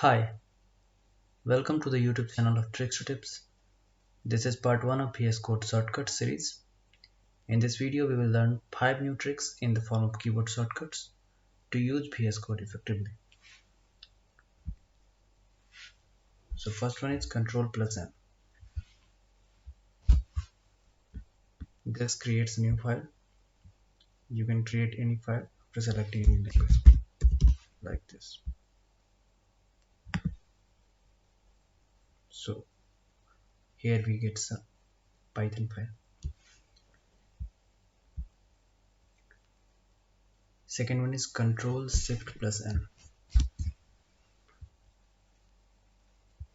Hi, welcome to the YouTube channel of TricksToTips. This is part 1 of VS Code shortcut series. In this video, we will learn 5 new tricks in the form of keyboard shortcuts to use VS Code effectively. So first one is CTRL+N. This creates a new file. You can create any file after selecting any language like this. So here we get some Python file. Second one is CTRL Shift N.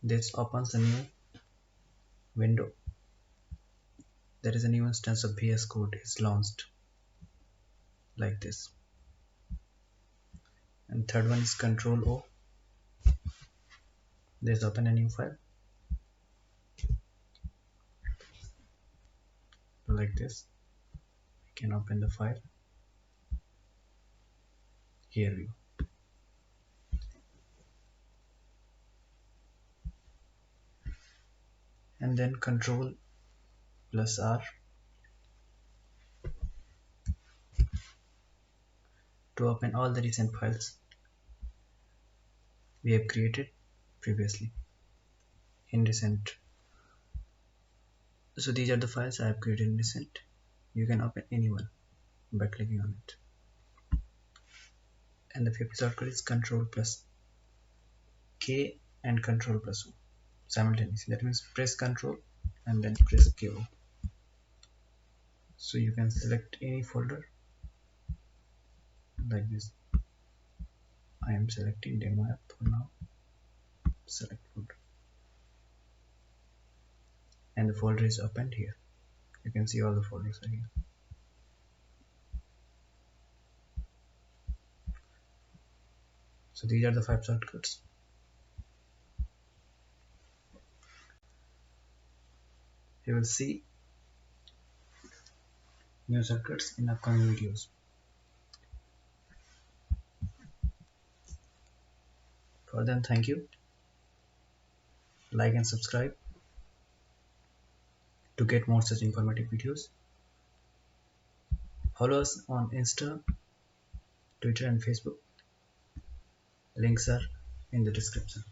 This opens a new window. There is a new instance of VS Code is launched like this. And third one is CTRL O. This open a new file like this. We can open the file. Here we go. And then CTRL+R to open all the recent files we have created previously in recent. So these are the files I have created in recent. You can open any one by clicking on it. And the fifth shortcut is CTRL+K and CTRL+O simultaneously. That means press Ctrl and then press KO. So you can select any folder like this. I am selecting demo app for now. Select folder. And the folder is opened here. You can see all the folders are here. So these are the 5 shortcuts. You will see new shortcuts in upcoming videos. For then, thank you. Like and subscribe to get more such informative videos. Follow us on Insta, Twitter and Facebook. Links are in the description.